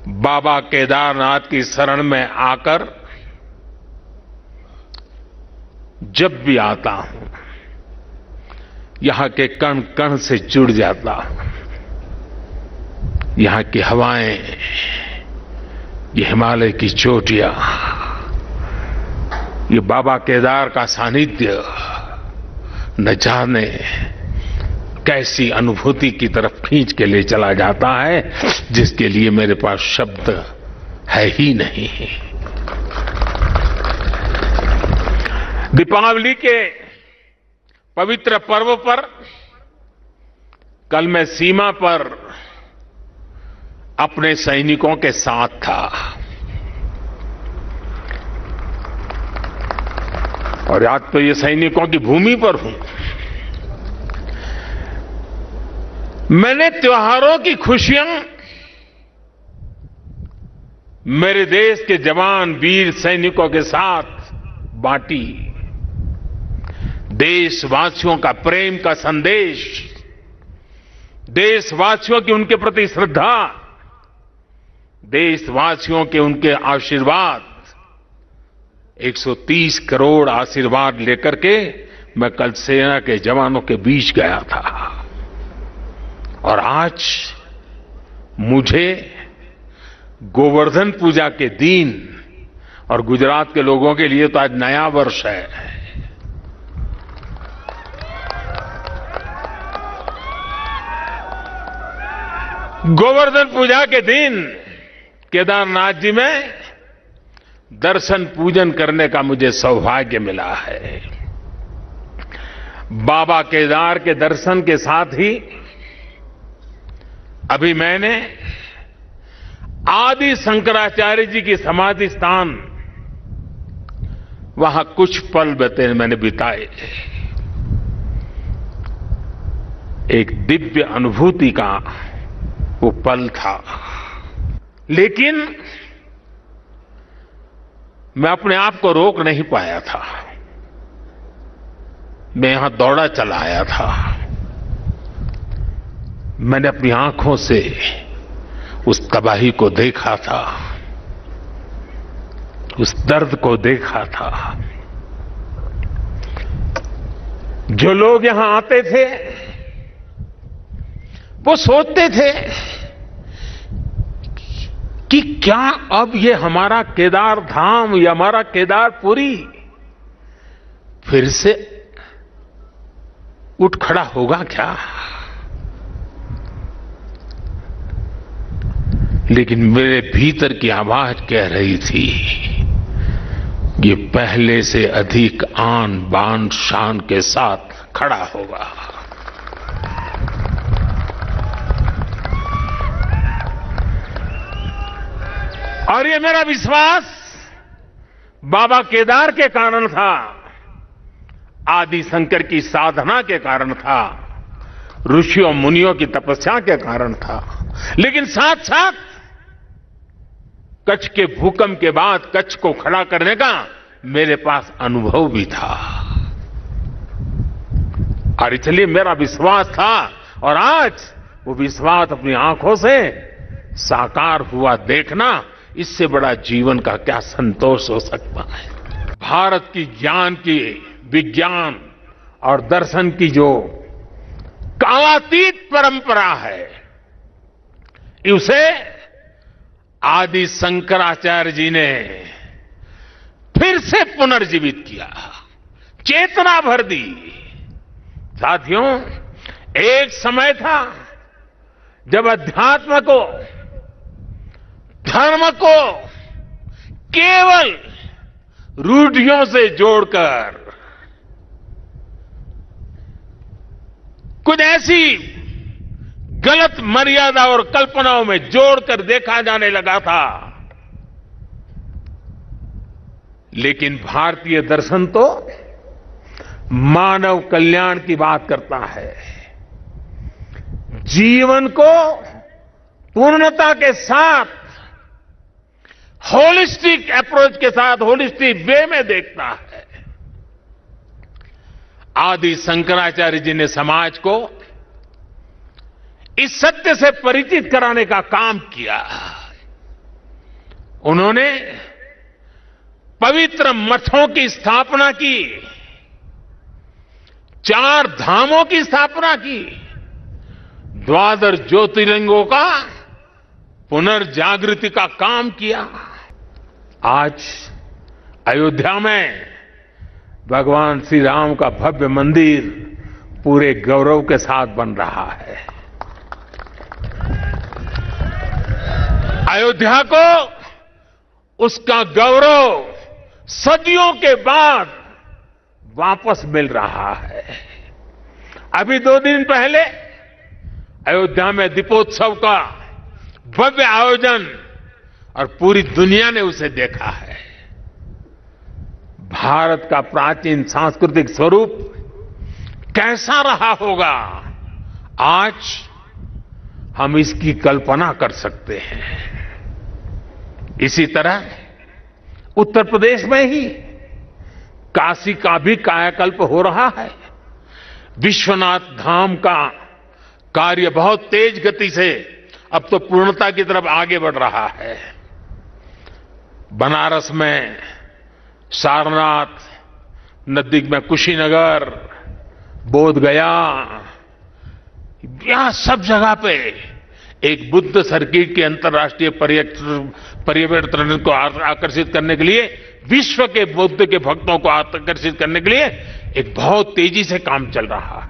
बाबा केदारनाथ की शरण में आकर जब भी आता हूं, यहां के कण कण से जुड़ जाता हूं। यहां की हवाएं, ये हिमालय की चोटियां, ये बाबा केदार का सानिध्य न जाने कैसी अनुभूति की तरफ खींच के ले चला जाता है, जिसके लिए मेरे पास शब्द है ही नहीं। दीपावली के पवित्र पर्व पर कल मैं सीमा पर अपने सैनिकों के साथ था और आज तो ये सैनिकों की भूमि पर हूं। मैंने त्योहारों की खुशियां मेरे देश के जवान वीर सैनिकों के साथ बांटी। देशवासियों का प्रेम का संदेश, देशवासियों की उनके प्रति श्रद्धा, देशवासियों के उनके आशीर्वाद, 130 करोड़ आशीर्वाद लेकर के मैं कल सेना के जवानों के बीच गया था। और आज मुझे गोवर्धन पूजा के दिन, और गुजरात के लोगों के लिए तो आज नया वर्ष है, गोवर्धन पूजा के दिन केदारनाथ जी में दर्शन पूजन करने का मुझे सौभाग्य मिला है। बाबा केदार के दर्शन के साथ ही अभी मैंने आदि शंकराचार्य जी की समाधि स्थान, वहां कुछ पल मैंने बिताए। एक दिव्य अनुभूति का वो पल था, लेकिन मैं अपने आप को रोक नहीं पाया था। मैं यहां दौड़ा चला आया था। मैंने अपनी आंखों से उस तबाही को देखा था, उस दर्द को देखा था। जो लोग यहां आते थे वो सोचते थे कि क्या अब ये हमारा केदार धाम या हमारा केदारपुरी फिर से उठ खड़ा होगा क्या? लेकिन मेरे भीतर की आवाज कह रही थी, ये पहले से अधिक आन बान शान के साथ खड़ा होगा। और ये मेरा विश्वास बाबा केदार के कारण था, आदि शंकर की साधना के कारण था, ऋषियों मुनियों की तपस्या के कारण था। लेकिन साथ साथ कच्छ के भूकंप के बाद कच्छ को खड़ा करने का मेरे पास अनुभव भी था। और इसलिए मेरा विश्वास था, और आज वो विश्वास अपनी आंखों से साकार हुआ देखना, इससे बड़ा जीवन का क्या संतोष हो सकता है। भारत की ज्ञान की, विज्ञान और दर्शन की जो कालातीत परंपरा है, उसे आदि शंकराचार्य जी ने फिर से पुनर्जीवित किया, चेतना भर दी। साथियों, एक समय था जब अध्यात्म को, धर्म को केवल रूढ़ियों से जोड़कर, कुछ ऐसी गलत मर्यादा और कल्पनाओं में जोड़कर देखा जाने लगा था। लेकिन भारतीय दर्शन तो मानव कल्याण की बात करता है, जीवन को पूर्णता के साथ, होलिस्टिक अप्रोच के साथ, होलिस्टिक वे में देखता है। आदि शंकराचार्य जी ने समाज को इस सत्य से परिचित कराने का काम किया। उन्होंने पवित्र मठों की स्थापना की, 4 धामों की स्थापना की, द्वादश ज्योतिर्लिंगों का पुनर्जागृति का काम किया। आज अयोध्या में भगवान श्री राम का भव्य मंदिर पूरे गौरव के साथ बन रहा है। अयोध्या को उसका गौरव सदियों के बाद वापस मिल रहा है। अभी 2 दिन पहले अयोध्या में दीपोत्सव का भव्य आयोजन और पूरी दुनिया ने उसे देखा है। भारत का प्राचीन सांस्कृतिक स्वरूप कैसा रहा होगा, आज हम इसकी कल्पना कर सकते हैं। इसी तरह उत्तर प्रदेश में ही काशी का भी कायाकल्प हो रहा है। विश्वनाथ धाम का कार्य बहुत तेज गति से अब तो पूर्णता की तरफ आगे बढ़ रहा है। बनारस में सारनाथ, नजदीक में कुशीनगर, बोधगया, यहां सब जगह पे एक बुद्ध सर्किट के अंतर्राष्ट्रीय पर्यटन को आकर्षित करने के लिए, विश्व के बुद्ध के भक्तों को आकर्षित करने के लिए एक बहुत तेजी से काम चल रहा है।